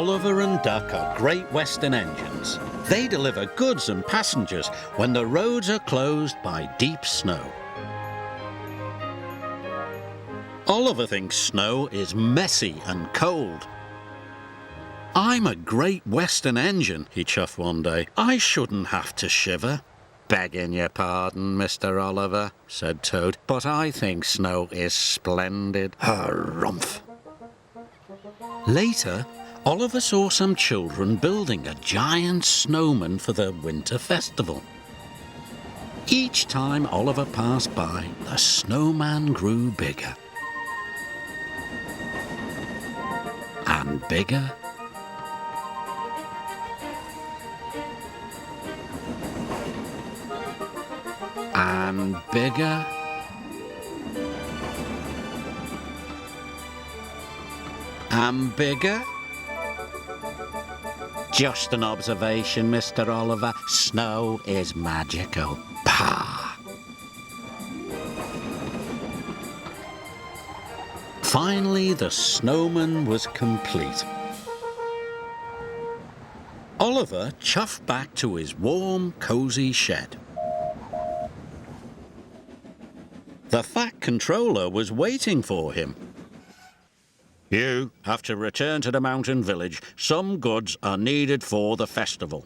Oliver and Duck are Great Western engines. They deliver goods and passengers when the roads are closed by deep snow. Oliver thinks snow is messy and cold. "I'm a Great Western engine," he chuffed one day. "I shouldn't have to shiver." "Begging your pardon, Mr. Oliver," said Toad, "but I think snow is splendid." Harumph. Later, Oliver saw some children building a giant snowman for the winter festival. Each time Oliver passed by, the snowman grew bigger. And bigger. And bigger. And bigger. Just an observation, Mr. Oliver. Snow is magical. Pah! Finally, the snowman was complete. Oliver chuffed back to his warm, cosy shed. The Fat Controller was waiting for him. "You have to return to the mountain village. Some goods are needed for the festival."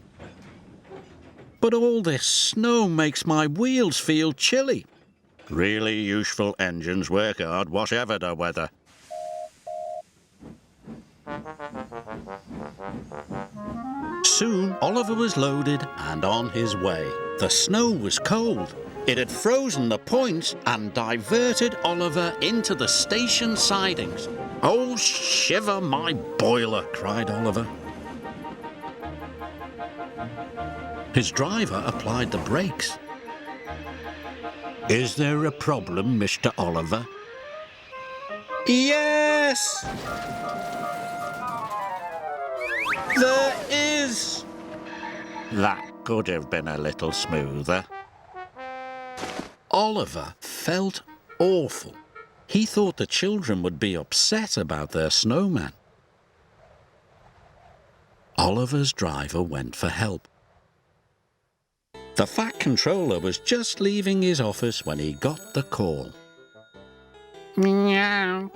"But all this snow makes my wheels feel chilly." "Really useful engines work hard, whatever the weather." Soon, Oliver was loaded and on his way. The snow was cold. It had frozen the points and diverted Oliver into the station sidings. "Oh, shiver my boiler!" cried Oliver. His driver applied the brakes. "Is there a problem, Mr. Oliver?" "Yes! There is!" "That could have been a little smoother." Oliver felt awful. He thought the children would be upset about their snowman. Oliver's driver went for help. The Fat Controller was just leaving his office when he got the call. "Meow."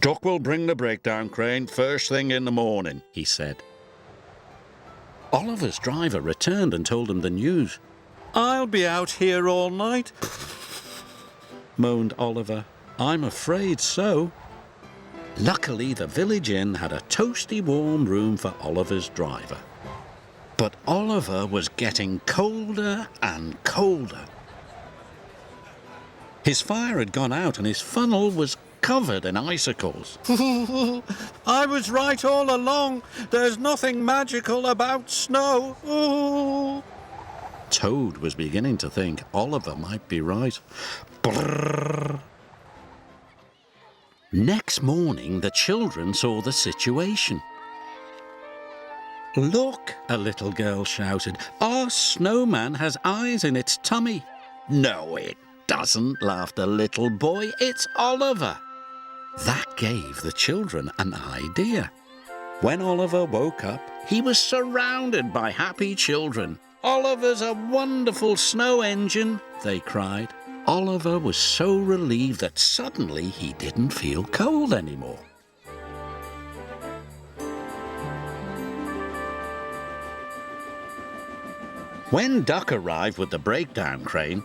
"Duck will bring the breakdown crane first thing in the morning," he said. Oliver's driver returned and told him the news. "I'll be out here all night," moaned Oliver. "I'm afraid so." Luckily, the village inn had a toasty warm room for Oliver's driver. But Oliver was getting colder and colder. His fire had gone out and his funnel was covered in icicles. "I was right all along. There's nothing magical about snow." Ooh. Toad was beginning to think Oliver might be right. Brrr. Next morning, the children saw the situation. "Look," a little girl shouted. "Our snowman has eyes in its tummy." "No, it doesn't," laughed a little boy. "It's Oliver." That gave the children an idea. When Oliver woke up, he was surrounded by happy children. "Oliver's a wonderful snow engine," they cried. Oliver was so relieved that suddenly he didn't feel cold anymore. When Duck arrived with the breakdown crane,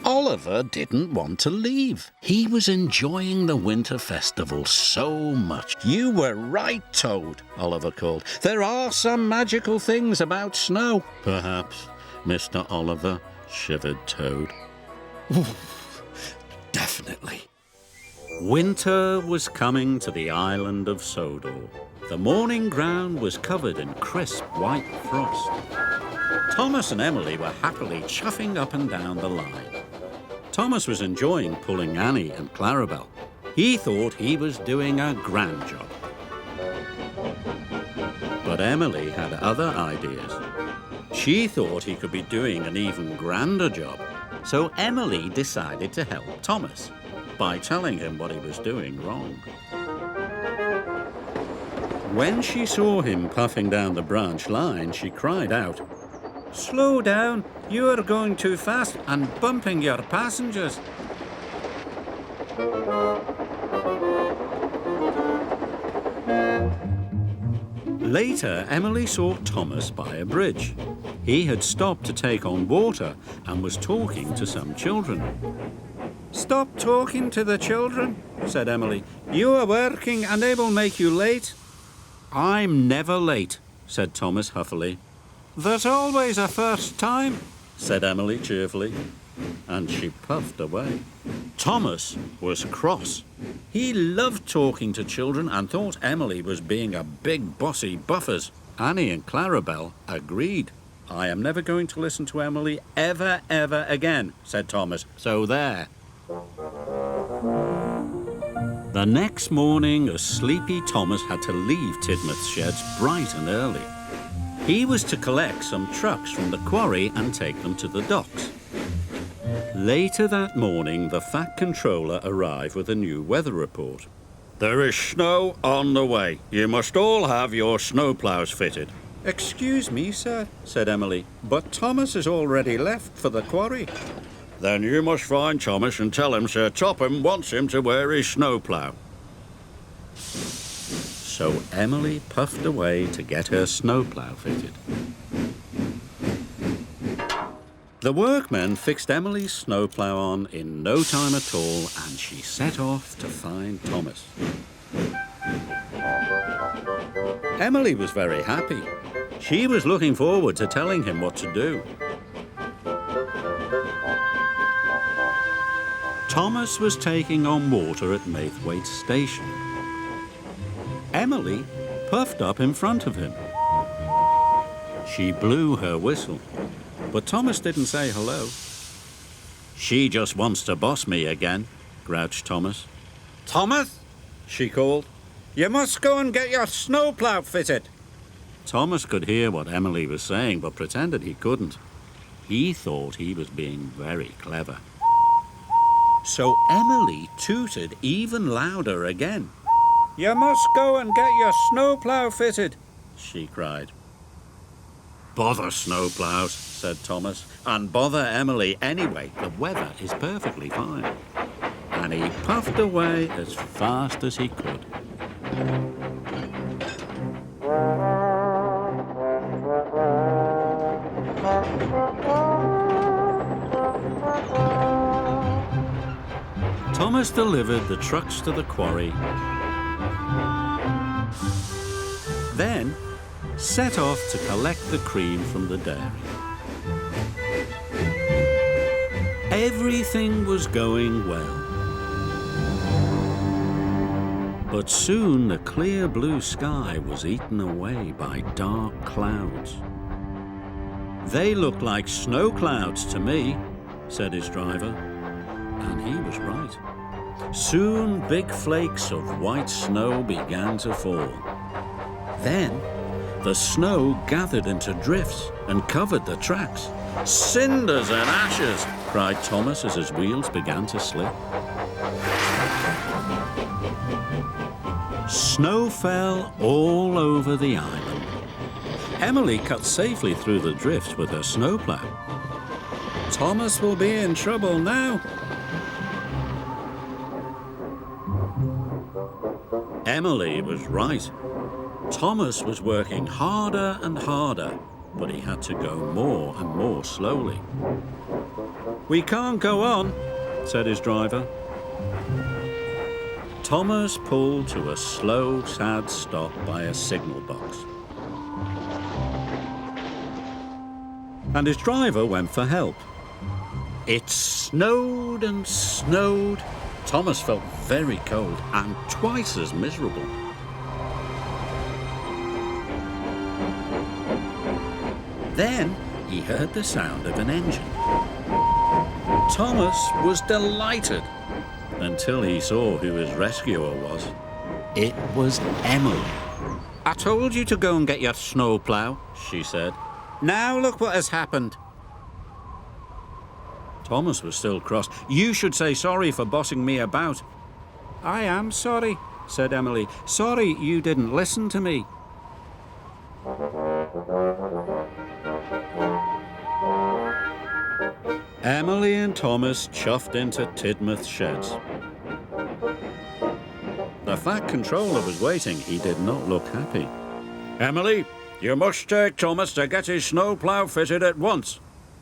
Oliver didn't want to leave. He was enjoying the winter festival so much. "You were right, Toad," Oliver called. "There are some magical things about snow." "Perhaps, Mr. Oliver," shivered Toad. Definitely. Winter was coming to the island of Sodor. The morning ground was covered in crisp white frost. Thomas and Emily were happily chuffing up and down the line. Thomas was enjoying pulling Annie and Clarabelle. He thought he was doing a grand job. But Emily had other ideas. She thought he could be doing an even grander job. So Emily decided to help Thomas by telling him what he was doing wrong. When she saw him puffing down the branch line, she cried out, "Slow down! You are going too fast and bumping your passengers." Later, Emily saw Thomas by a bridge. He had stopped to take on water and was talking to some children. "Stop talking to the children," said Emily. "You are working and they will make you late." "I'm never late," said Thomas huffily. "There's always a first time," said Emily cheerfully, and she puffed away. Thomas was cross. He loved talking to children and thought Emily was being a big bossy buffers. Annie and Clarabelle agreed. "I am never going to listen to Emily ever again," said Thomas. "So there." The next morning, a sleepy Thomas had to leave Tidmouth Sheds bright and early. He was to collect some trucks from the quarry and take them to the docks. Later that morning, the Fat Controller arrived with a new weather report. "There is snow on the way. You must all have your snowplows fitted." "Excuse me, sir," said Emily, "but Thomas has already left for the quarry." "Then you must find Thomas and tell him Sir Topham wants him to wear his snowplow." So Emily puffed away to get her snowplow fitted. The workmen fixed Emily's snowplow on in no time at all, and she set off to find Thomas. Emily was very happy. She was looking forward to telling him what to do. Thomas was taking on water at Maithwaite Station. Emily puffed up in front of him. She blew her whistle, but Thomas didn't say hello. "She just wants to boss me again," grouched Thomas. "Thomas," she called, "you must go and get your snowplow fitted." Thomas could hear what Emily was saying, but pretended he couldn't. He thought he was being very clever. So Emily tooted even louder again. "You must go and get your snowplow fitted," she cried. "Bother snowplows," said Thomas, "and bother Emily anyway. The weather is perfectly fine." And he puffed away as fast as he could. Thomas delivered the trucks to the quarry, then set off to collect the cream from the dairy. Everything was going well. But soon the clear blue sky was eaten away by dark clouds. "They look like snow clouds to me," said his driver, and he was right. Soon big flakes of white snow began to fall. Then the snow gathered into drifts and covered the tracks. "Cinders and ashes!" cried Thomas as his wheels began to slip. Snow fell all over the island. Emily cut safely through the drifts with her snowplow. Thomas will be in trouble now. Emily was right. Thomas was working harder and harder, but he had to go more and more slowly. "We can't go on," said his driver. Thomas pulled to a slow, sad stop by a signal box. And his driver went for help. It snowed and snowed. Thomas felt very cold and twice as miserable. Then he heard the sound of an engine. Thomas was delighted until he saw who his rescuer was. It was Emily. "I told you to go and get your snowplow," she said. "Now look what has happened." Thomas was still cross. "You should say sorry for bossing me about." "I am sorry," said Emily. "Sorry you didn't listen to me." Emily and Thomas chuffed into Tidmouth's sheds. The Fat Controller was waiting. He did not look happy. "Emily, you must take Thomas to get his snowplough fitted at once,"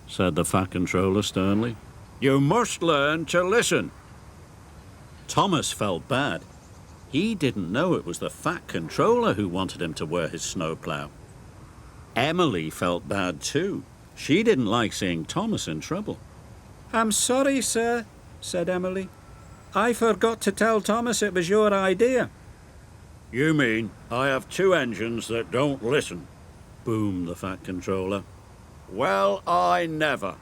said the Fat Controller sternly. "You must learn to listen." Thomas felt bad. He didn't know it was the Fat Controller who wanted him to wear his snowplough. Emily felt bad too. She didn't like seeing Thomas in trouble. "I'm sorry, sir," said Emily. "I forgot to tell Thomas it was your idea." "You mean I have two engines that don't listen?" boomed the Fat Controller. "Well, I never.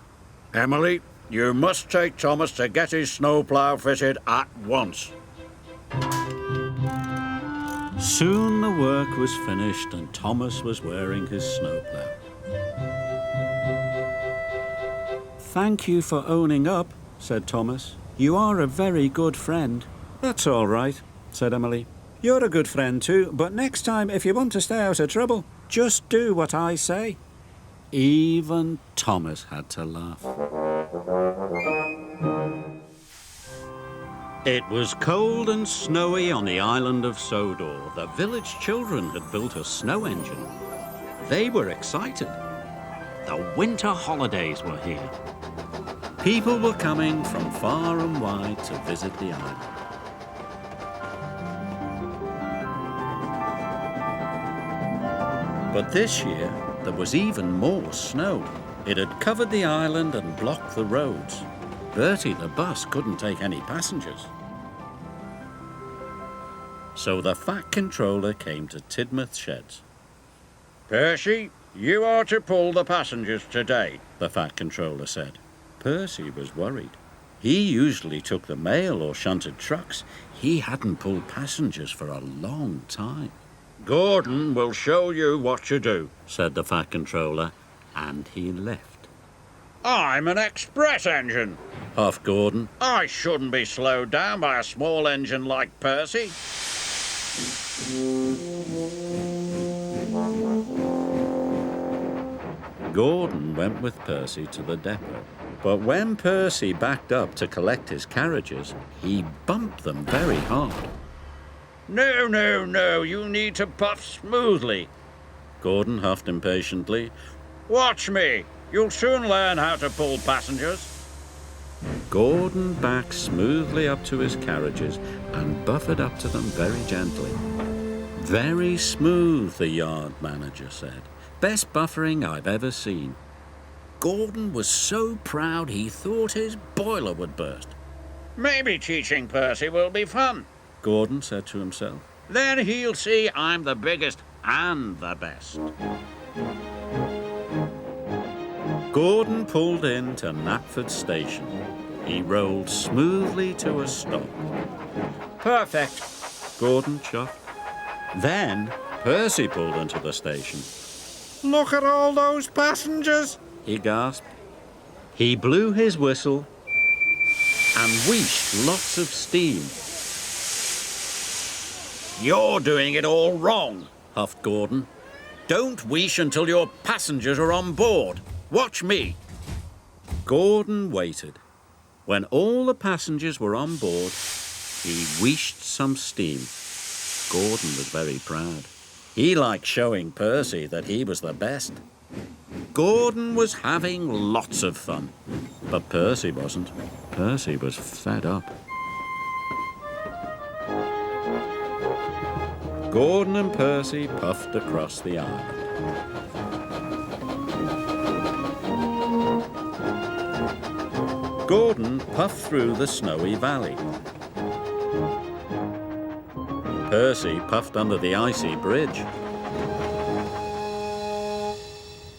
Emily, you must take Thomas to get his snowplough fitted at once." Soon the work was finished and Thomas was wearing his snowplough. "Thank you for owning up," said Thomas. "You are a very good friend." "That's all right," said Emily. "You're a good friend too, but next time if you want to stay out of trouble, just do what I say." Even Thomas had to laugh. It was cold and snowy on the island of Sodor. The village children had built a snow engine. They were excited. The winter holidays were here. People were coming from far and wide to visit the island. But this year, there was even more snow. It had covered the island and blocked the roads. Bertie the bus couldn't take any passengers. So the Fat Controller came to Tidmouth's sheds. "Percy, you are to pull the passengers today," the Fat Controller said. Percy was worried. He usually took the mail or shunted trucks. He hadn't pulled passengers for a long time. "Gordon will show you what to do," said the Fat Controller, and he left. "I'm an express engine," huffed Gordon. "I shouldn't be slowed down by a small engine like Percy." Gordon went with Percy to the depot. But when Percy backed up to collect his carriages, he bumped them very hard. "No, no, no, you need to puff smoothly," Gordon huffed impatiently. "Watch me. You'll soon learn how to pull passengers." Gordon backed smoothly up to his carriages and buffered up to them very gently. "Very smooth," the yard manager said. "Best buffering I've ever seen." Gordon was so proud he thought his boiler would burst. "Maybe teaching Percy will be fun," Gordon said to himself. "Then he'll see I'm the biggest and the best." Gordon pulled in to Knapford Station. He rolled smoothly to a stop. "Perfect," Gordon chuffed. Then Percy pulled into the station. "Look at all those passengers," he gasped. He blew his whistle and wheeshed lots of steam. "You're doing it all wrong," huffed Gordon. "Don't wheesh until your passengers are on board. Watch me." Gordon waited. When all the passengers were on board, he wheeshed some steam. Gordon was very proud. He liked showing Percy that he was the best. Gordon was having lots of fun, but Percy wasn't. Percy was fed up. Gordon and Percy puffed across the island. Gordon puffed through the snowy valley. Percy puffed under the icy bridge.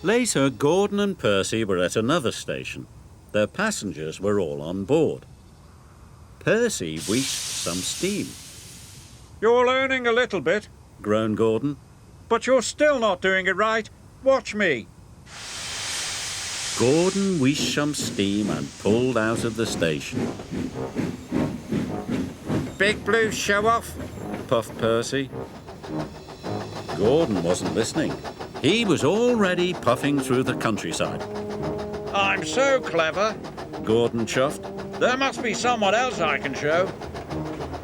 Later, Gordon and Percy were at another station. Their passengers were all on board. Percy wheeshed some steam. "You're learning a little bit," groaned Gordon. "But you're still not doing it right. Watch me." Gordon wheeshed some steam and pulled out of the station. "Big Blue show off," puffed Percy. Gordon wasn't listening. He was already puffing through the countryside. I'm so clever. Gordon chuffed. There must be someone else I can show.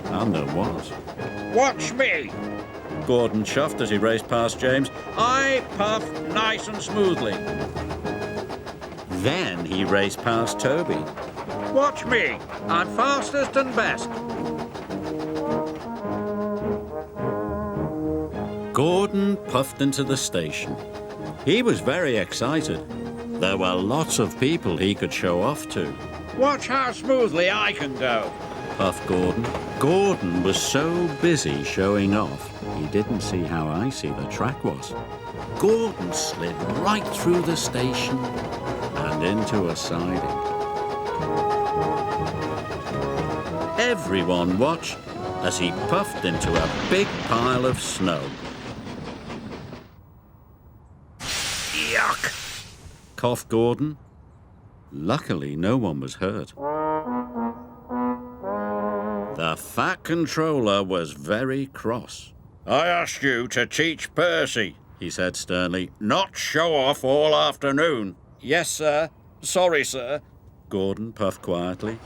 And there was. Watch me. Gordon chuffed as he raced past James. I puff nice and smoothly. Then he raced past Toby. Watch me. I'm fastest and best. Gordon puffed into the station. He was very excited. There were lots of people he could show off to. Watch how smoothly I can go. Puffed Gordon. Gordon was so busy showing off, he didn't see how icy the track was. Gordon slid right through the station and into a siding. Everyone watched as he puffed into a big pile of snow. Yuck! Coughed Gordon. Luckily, no one was hurt. The Fat Controller was very cross. I asked you to teach Percy, He said sternly. not show off all afternoon. Yes, sir. Sorry, sir. Gordon puffed quietly.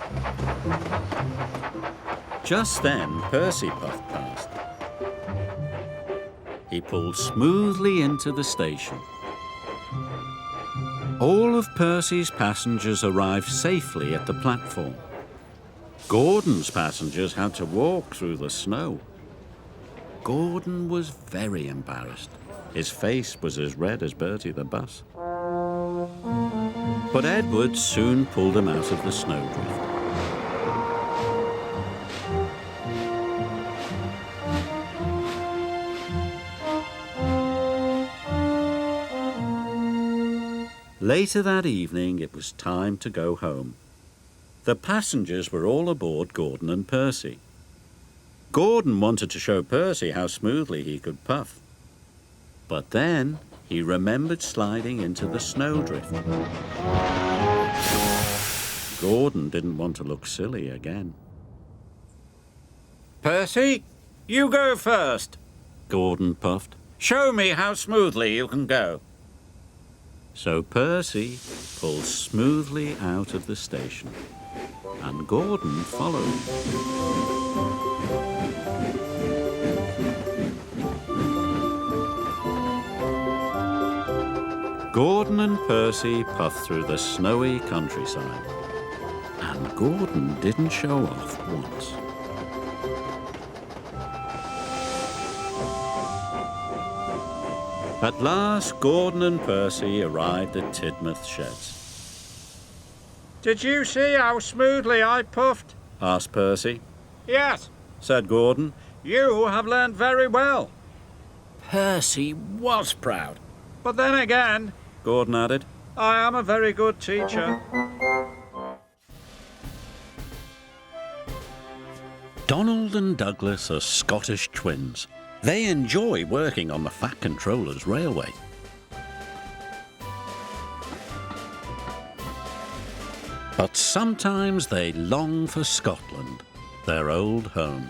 Just then, Percy puffed past. He pulled smoothly into the station. All of Percy's passengers arrived safely at the platform. Gordon's passengers had to walk through the snow. Gordon was very embarrassed. His face was as red as Bertie the bus. But Edward soon pulled him out of the snowdrift. Later that evening, it was time to go home. The passengers were all aboard Gordon and Percy. Gordon wanted to show Percy how smoothly he could puff. But then he remembered sliding into the snowdrift. Gordon didn't want to look silly again. Percy, you go first. Gordon puffed. Show me how smoothly you can go. So Percy pulled smoothly out of the station, and Gordon followed. Gordon and Percy puffed through the snowy countryside, and Gordon didn't show off once. At last, Gordon and Percy arrived at Tidmouth Sheds. Did you see how smoothly I puffed? Asked Percy. Yes, Said Gordon. you have learned very well. Percy was proud. But then again, Gordon added. I am a very good teacher. Donald and Douglas are Scottish twins. They enjoy working on the Fat Controller's railway. But sometimes they long for Scotland, their old home.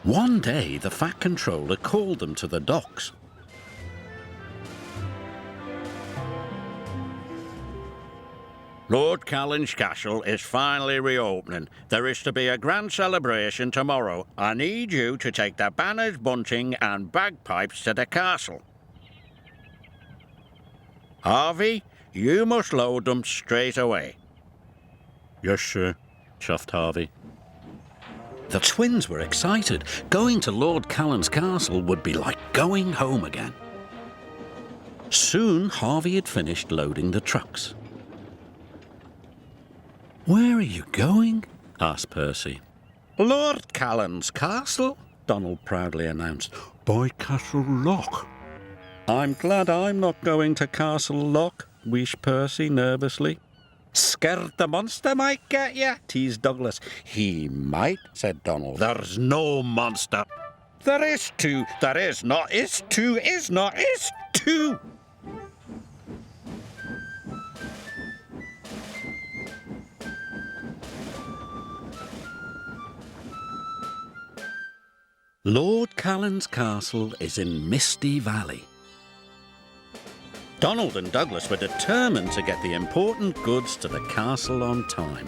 One day, the Fat Controller called them to the docks. Lord Callan's castle is finally reopening. There is to be a grand celebration tomorrow. I need you to take the banners, bunting and bagpipes to the castle. Harvey, you must load them straight away. Yes, sir, chuffed Harvey. The twins were excited. Going to Lord Callan's castle would be like going home again. Soon, Harvey had finished loading the trucks. Where are you going? Asked Percy. Lord Callan's castle, Donald proudly announced. By Castle Lock. I'm glad I'm not going to Castle Lock, wheezed Percy nervously. Scared the monster might get you, teased Douglas. He might, said Donald. There's no monster. There is two. There is not. Is two. Is not. Is two. Lord Callan's castle is in Misty Valley. Donald and Douglas were determined to get the important goods to the castle on time.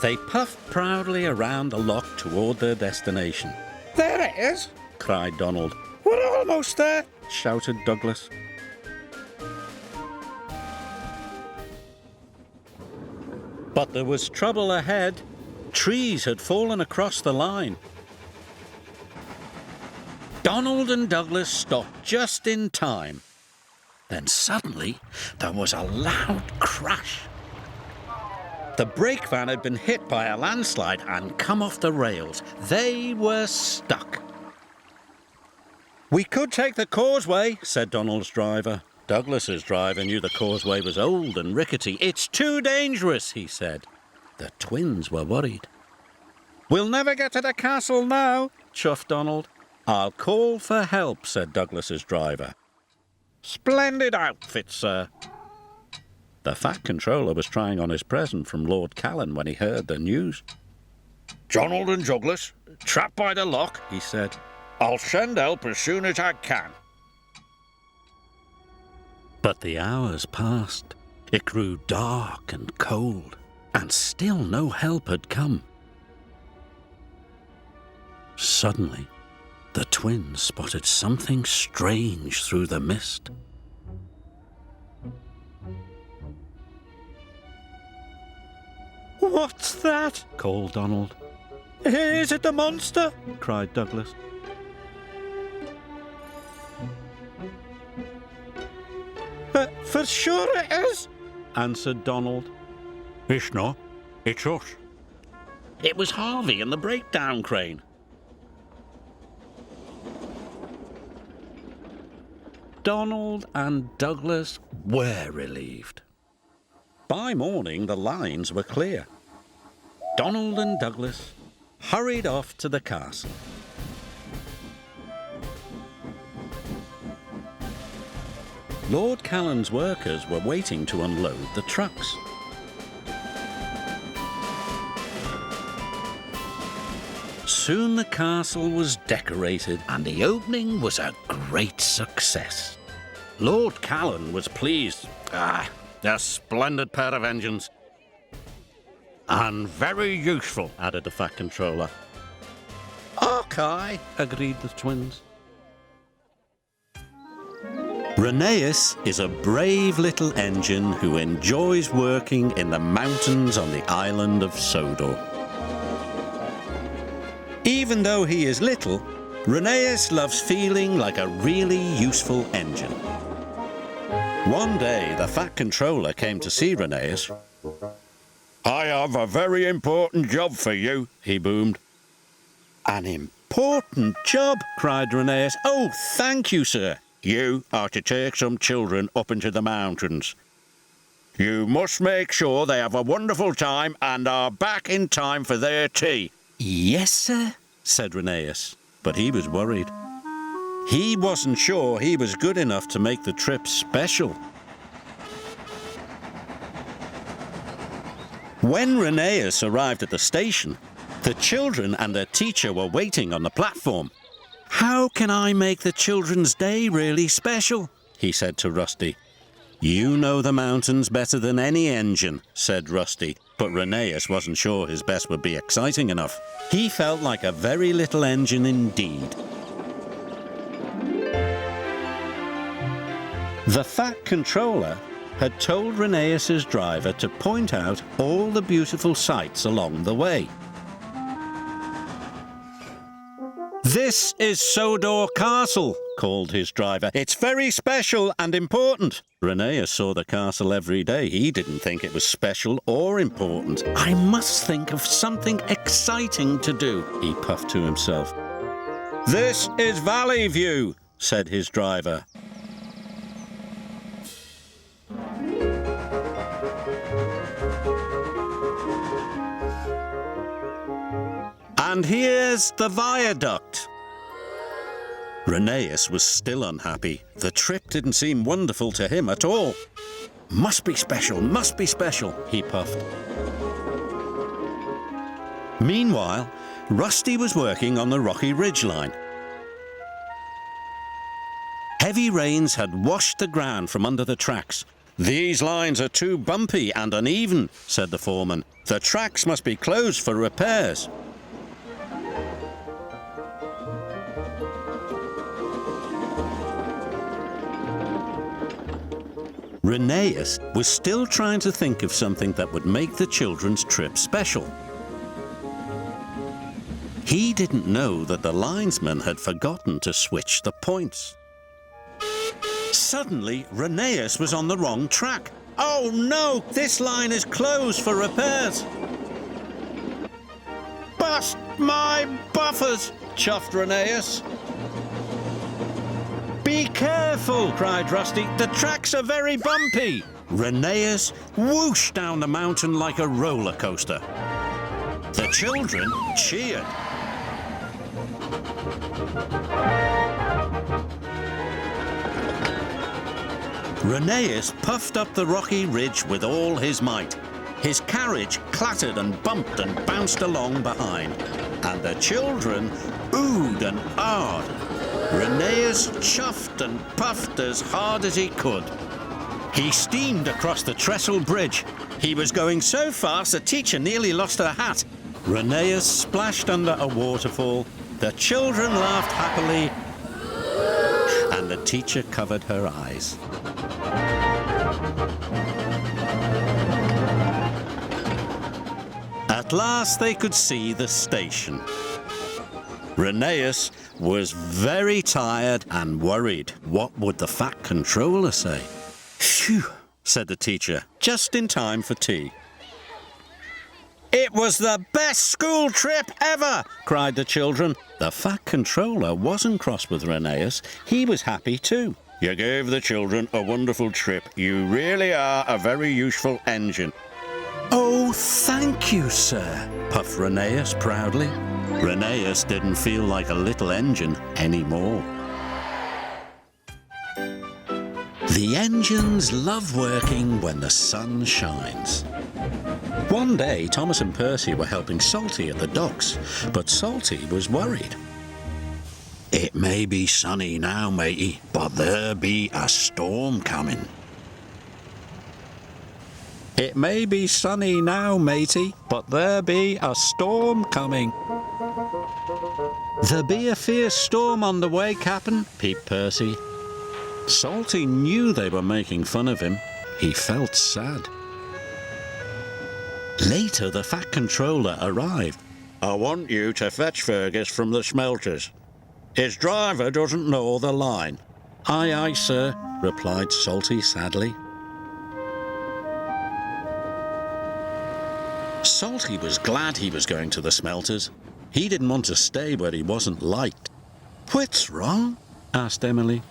They puffed proudly around the lock toward their destination. There it is, cried Donald. we're almost there. Shouted Douglas. But there was trouble ahead. Trees had fallen across the line. Donald and Douglas stopped just in time. Then suddenly there was a loud crash. The brake van had been hit by a landslide and come off the rails. They were stuck. "We could take the causeway," said Donald's driver. Douglas's driver knew the causeway was old and rickety. "It's too dangerous," he said. The twins were worried. "We'll never get to the castle now," chuffed Donald. "I'll call for help," said Douglas's driver. "Splendid outfit, sir." The Fat Controller was trying on his present from Lord Callan when he heard the news. Donald and Douglas, trapped by the lock, he said. "I'll send help as soon as I can." But the hours passed. It grew dark and cold, and still no help had come. Suddenly, the twins spotted something strange through the mist. "What's that?" called Donald. "Is it the monster?" cried Douglas. "For sure it is," answered Donald. "It's not. It's us." It was Harvey and the breakdown crane. Donald and Douglas were relieved. By morning, the lines were clear. Donald and Douglas hurried off to the castle. Lord Callan's workers were waiting to unload the trucks. Soon the castle was decorated and the opening was a great success. Lord Callan was pleased. A splendid pair of engines. And very useful, added the Fat Controller. "Okay," agreed the twins. Rheneas is a brave little engine who enjoys working in the mountains on the island of Sodor. Even though he is little, Rheneas loves feeling like a really useful engine. One day, the Fat Controller came to see Rheneas. "I have a very important job for you," he boomed. "An important job?" cried Rheneas. "Oh, thank you, sir." "You are to take some children up into the mountains. You must make sure they have a wonderful time and are back in time for their tea." "Yes, sir," said Rheneas, but he was worried. He wasn't sure he was good enough to make the trip special. When Rheneas arrived at the station, the children and their teacher were waiting on the platform. "How can I make the children's day really special?" he said to Rusty. "You know the mountains better than any engine," said Rusty, but Rheneas wasn't sure his best would be exciting enough. He felt like a very little engine indeed. The Fat Controller had told Rheneas's driver to point out all the beautiful sights along the way. "This is Sodor Castle," called his driver. "It's very special and important." Rheneas saw the castle every day. He didn't think it was special or important. "I must think of something exciting to do," he puffed to himself. "This is Valley View," said his driver. "And here's the viaduct." Rheneas was still unhappy. The trip didn't seem wonderful to him at all. Must be special, he puffed. Meanwhile, Rusty was working on the rocky ridge line. Heavy rains had washed the ground from under the tracks. "These lines are too bumpy and uneven," said the foreman. "The tracks must be closed for repairs." Rheneas was still trying to think of something that would make the children's trip special. He didn't know that the linesman had forgotten to switch the points. Suddenly, Rheneas was on the wrong track. "Oh no, this line is closed for repairs." "Bust my buffers," chuffed Rheneas. "Be careful," cried Rusty. "The tracks are very bumpy." Rheneas whooshed down the mountain like a roller coaster. The children cheered. Rheneas puffed up the rocky ridge with all his might. His carriage clattered and bumped and bounced along behind, and the children oohed and ahed. Rheneas chuffed and puffed as hard as he could. He steamed across the trestle bridge. He was going so fast the teacher nearly lost her hat. Rheneas splashed under a waterfall. The children laughed happily, and the teacher covered her eyes. At last they could see the station. Rheneas was very tired and worried. What would the fat controller say? "Phew," said the teacher, just in time for tea. "It was the best school trip ever," cried the children. The fat controller wasn't cross with Rheneas. He was happy too. "You gave the children a wonderful trip. You really are a very useful engine." "Oh, thank you, sir," puffed Rheneas proudly. Rheneas didn't feel like a little engine anymore. The engines love working when the sun shines. One day, Thomas and Percy were helping Salty at the docks, but Salty was worried. "It may be sunny now, matey, but there be a storm coming." "It may be sunny now, matey, but there be a storm coming." "There be a fierce storm on the way, Cap'n," peeped Percy. Salty knew they were making fun of him. He felt sad. Later, the fat controller arrived. "I want you to fetch Fergus from the smelters. His driver doesn't know the line." "Aye, aye, sir," replied Salty sadly. Salty was glad he was going to the smelters. He didn't want to stay where he wasn't liked. "What's wrong?" asked Emily.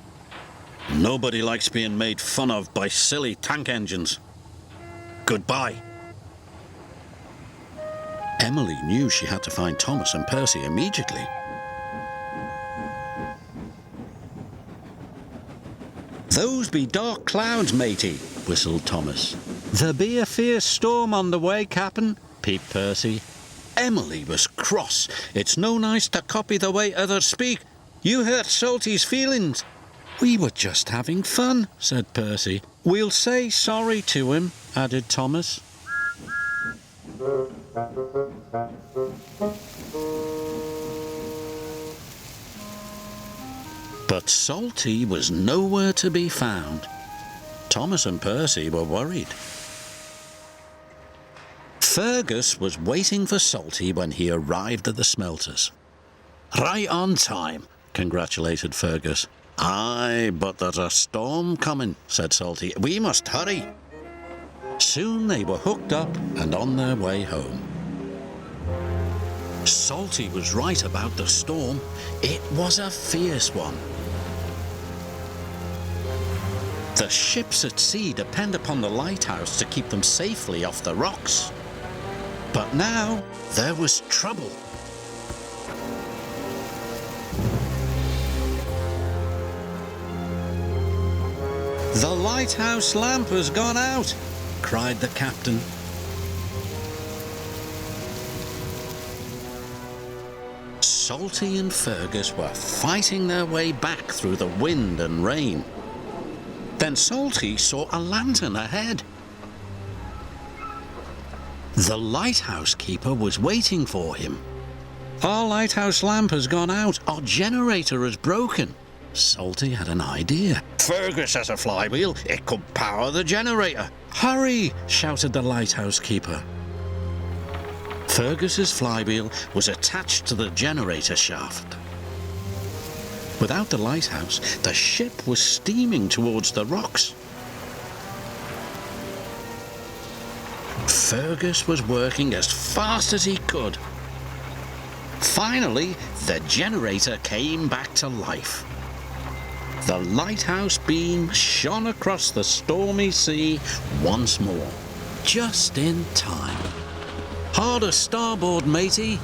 "Nobody likes being made fun of by silly tank engines. Goodbye." Emily knew she had to find Thomas and Percy immediately. "Those be dark clouds, matey," whistled Thomas. "There be a fierce storm on the way, Cap'n," peeped Percy. Emily was cross. "It's no nice to copy the way others speak. You hurt Salty's feelings." "We were just having fun," said Percy. "We'll say sorry to him," added Thomas. But Salty was nowhere to be found. Thomas and Percy were worried. Fergus was waiting for Salty when he arrived at the smelters. "Right on time," congratulated Fergus. "Aye, but there's a storm coming," said Salty. "We must hurry." Soon they were hooked up and on their way home. Salty was right about the storm. It was a fierce one. The ships at sea depend upon the lighthouse to keep them safely off the rocks. But now there was trouble. "The lighthouse lamp has gone out," cried the captain. Salty and Fergus were fighting their way back through the wind and rain. Then Salty saw a lantern ahead. The lighthouse keeper was waiting for him. "Our lighthouse lamp has gone out. Our generator has broken." Salty had an idea. "Fergus has a flywheel. It could power the generator." "Hurry!" shouted the lighthouse keeper. Fergus's flywheel was attached to the generator shaft. Without the lighthouse, the ship was steaming towards the rocks. Fergus was working as fast as he could. Finally, the generator came back to life. The lighthouse beam shone across the stormy sea once more, just in time. "Harder starboard, matey."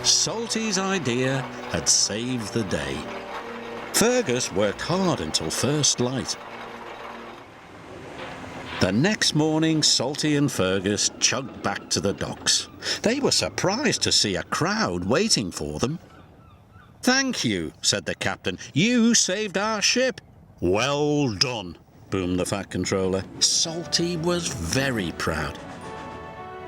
Salty's idea had saved the day. Fergus worked hard until first light. The next morning, Salty and Fergus chugged back to the docks. They were surprised to see a crowd waiting for them. "Thank you," said the captain. "You saved our ship." "Well done," boomed the Fat Controller. Salty was very proud.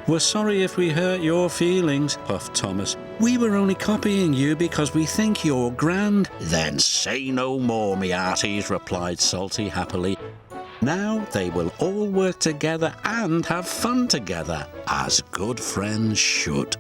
"We're sorry if we hurt your feelings," puffed Thomas. "We were only copying you because we think you're grand." "Then say no more, me hearties," replied Salty happily. Now they will all work together and have fun together, as good friends should.